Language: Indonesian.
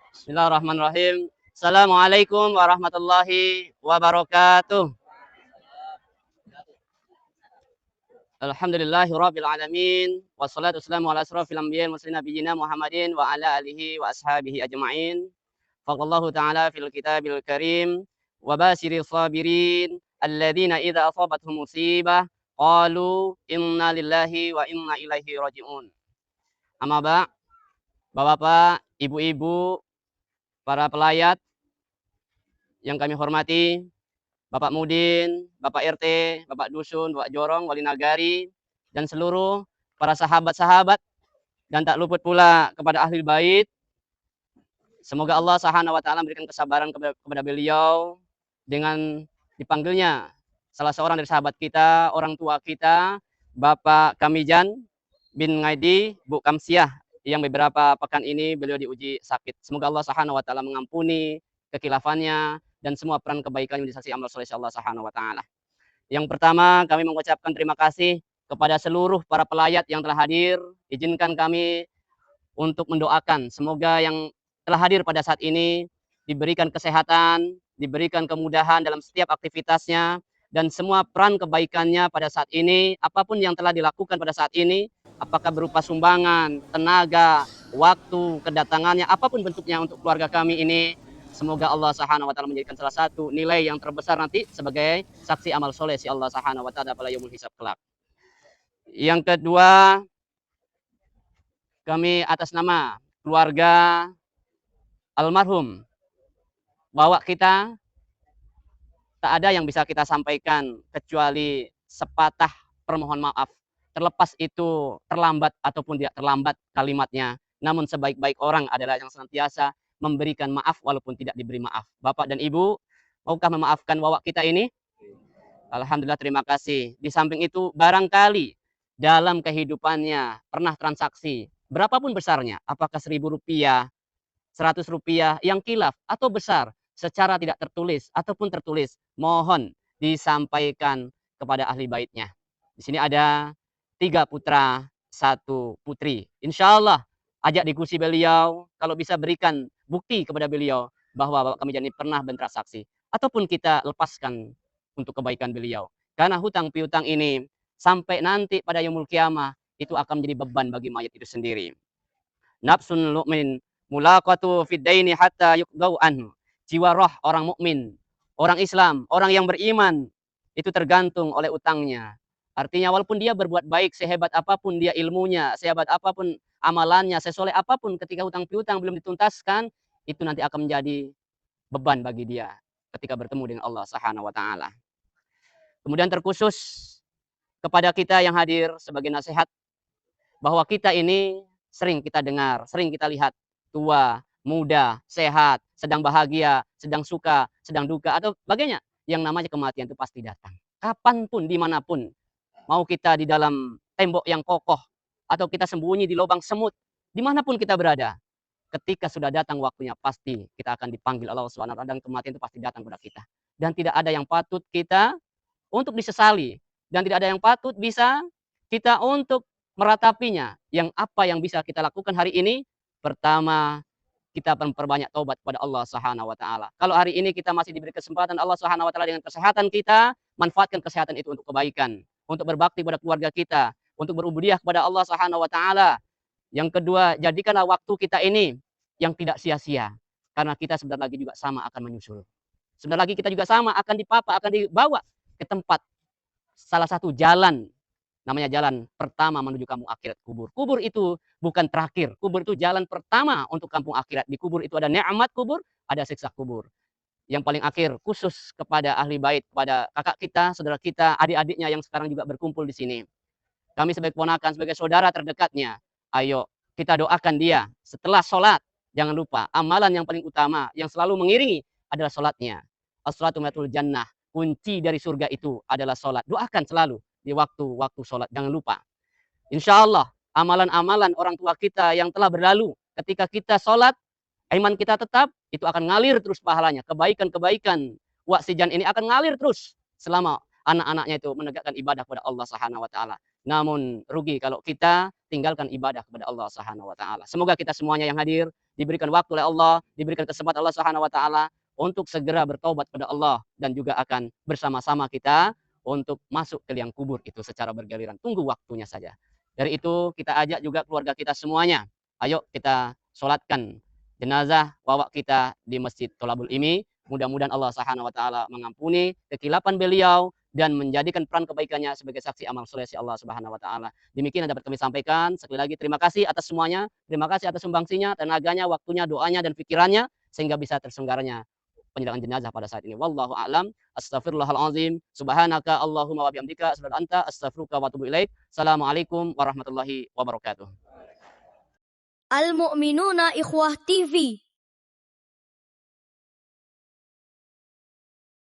Bismillahirrahmanirrahim. Assalamualaikum warahmatullahi wabarakatuh. Alhamdulillahi rabbil alamin. Wassalatu wassalamu ala asrafil anbiya'i wal mursalin nabiyina Muhammadin wa ala alihi wa ashabihi ajma'in. Faqallahu ta'ala fil kitabil karim wa basyiril sabirin alladzina idza asabatuhum musibah qalu inna lillahi wa inna ilaihi raji'un. Amma ba', Bapak-bapak, ibu-ibu, para pelayat yang kami hormati, Bapak Mudin, Bapak RT, Bapak Dusun, Bapak Jorong, Wali Nagari, dan seluruh para sahabat-sahabat, dan tak luput pula kepada ahli bait. Semoga Allah Subhanahu wa taala memberikan kesabaran kepada beliau dengan dipanggilnya salah seorang dari sahabat kita, orang tua kita, Bapak Kamijan bin Ngaidi, Bu Kamsiah, yang beberapa pekan ini beliau diuji sakit. Semoga Allah Subhanahu wa taala mengampuni kekilafannya dan semua peran kebaikan yang disaksi amal soleh Allah Subhanahu wa taala. Yang pertama, kami mengucapkan terima kasih kepada seluruh para pelayat yang telah hadir. Izinkan kami untuk mendoakan semoga yang telah hadir pada saat ini diberikan kesehatan, diberikan kemudahan dalam setiap aktivitasnya, dan semua peran kebaikannya pada saat ini, apapun yang telah dilakukan pada saat ini, apakah berupa sumbangan, tenaga, waktu, kedatangannya, apapun bentuknya untuk keluarga kami ini, semoga Allah Subhanahu wa taala menjadikan salah satu nilai yang terbesar nanti sebagai saksi amal soleh si Allah Subhanahu wa taala pada yaumul hisab kelak. Yang kedua, kami atas nama keluarga almarhum bawa kita, tak ada yang bisa kita sampaikan kecuali sepatah permohon maaf. Terlepas itu terlambat ataupun tidak terlambat kalimatnya, namun sebaik-baik orang adalah yang senantiasa memberikan maaf walaupun tidak diberi maaf. Bapak dan Ibu, maukah memaafkan wawak kita ini? Alhamdulillah, terima kasih. Di samping itu, barangkali dalam kehidupannya pernah transaksi, berapapun besarnya, apakah Rp1.000, Rp100 yang kilaf atau besar, secara tidak tertulis ataupun tertulis, mohon disampaikan kepada ahli baitnya. Di sini ada 3 putra, 1 putri. Insya Allah, ajak diskusi beliau, kalau bisa berikan bukti kepada beliau bahwa Bapak Kamijan ini pernah bertransaksi. Ataupun kita lepaskan untuk kebaikan beliau. Karena hutang piutang ini, sampai nanti pada yaumul kiamah, itu akan menjadi beban bagi mayat itu sendiri. Nafsun mu'min mulaqatu fid daini hatta yuqdau anhu. Jiwa roh orang mukmin, orang Islam, orang yang beriman itu tergantung oleh utangnya. Artinya walaupun dia berbuat baik sehebat apapun dia ilmunya, sehebat apapun amalannya, sesoleh apapun, ketika hutang piutang belum dituntaskan, itu nanti akan menjadi beban bagi dia ketika bertemu dengan Allah Subhanahu wa taala. Kemudian terkhusus kepada kita yang hadir sebagai nasihat, bahwa kita ini sering kita dengar, sering kita lihat tua, muda, sehat, sedang bahagia, sedang suka, sedang duka, atau sebagainya. Yang namanya kematian itu pasti datang. Kapanpun, dimanapun. Mau kita di dalam tembok yang kokoh, atau kita sembunyi di lubang semut, dimanapun kita berada. Ketika sudah datang waktunya, pasti kita akan dipanggil Allah SWT, dan kematian itu pasti datang kepada kita. Dan tidak ada yang patut kita untuk disesali. Dan tidak ada yang patut bisa kita untuk meratapinya. Yang apa yang bisa kita lakukan hari ini? Pertama, kita memperbanyak taubat kepada Allah Subhanahu wa taala. Kalau hari ini kita masih diberi kesempatan Allah Subhanahu wa taala dengan kesehatan kita, manfaatkan kesehatan itu untuk kebaikan, untuk berbakti pada keluarga kita, untuk berubudiah kepada Allah Subhanahu wa taala. Yang kedua, jadikanlah waktu kita ini yang tidak sia-sia. Karena kita sebentar lagi juga sama akan menyusul. Sebentar lagi kita juga sama akan dipapa, akan dibawa ke tempat salah satu jalan, namanya jalan pertama menuju kampung akhirat, kubur. Kubur itu bukan terakhir, kubur itu jalan pertama untuk kampung akhirat. Di kubur itu ada nikmat kubur, ada siksa kubur. Yang paling akhir khusus kepada ahli bait, kepada kakak kita, saudara kita, adik-adiknya yang sekarang juga berkumpul di sini. Kami sebagai ponakan, sebagai saudara terdekatnya, ayo kita doakan dia setelah sholat. Jangan lupa, amalan yang paling utama yang selalu mengiringi adalah sholatnya. As-sholatu matul jannah. Kunci dari surga itu adalah sholat. Doakan selalu di waktu-waktu sholat. Jangan lupa. Insya Allah, amalan-amalan orang tua kita yang telah berlalu, ketika kita sholat, iman kita tetap, itu akan ngalir terus pahalanya. Kebaikan-kebaikan waksijan ini akan ngalir terus selama anak-anaknya itu menegakkan ibadah kepada Allah Subhanahu wa taala. namun rugi kalau kita tinggalkan ibadah kepada Allah Subhanahu wa taala. Semoga kita semuanya yang hadir diberikan waktu oleh Allah, diberikan kesempatan Allah Subhanahu wa taala untuk segera bertobat kepada Allah dan juga akan bersama-sama kita untuk masuk ke liang kubur itu secara bergiliran. Tunggu waktunya saja. Dari itu kita ajak juga keluarga kita semuanya. Ayo kita sholatkan jenazah bawa kita di Masjid Tholabul Ilmi. Mudah-mudahan Allah Subhanahu wa taala mengampuni kekilapan beliau dan menjadikan peran kebaikannya sebagai saksi amal soleh si Allah Subhanahu wa taala. Demikian yang dapat kami sampaikan. Sekali lagi terima kasih atas semuanya. Terima kasih atas sumbangsinya, tenaganya, waktunya, doanya dan pikirannya sehingga bisa terselenggaranya penyerahan jenazah pada saat ini. Wallahu a'lam. Astaghfirullahalazim. Subhanaka Allahumma wa bihamdika asyhadu an anta astaghfiruka wa atubu ilaik. Assalamualaikum warahmatullahi wabarakatuh. Al Mu'minuna Ikhwah TV.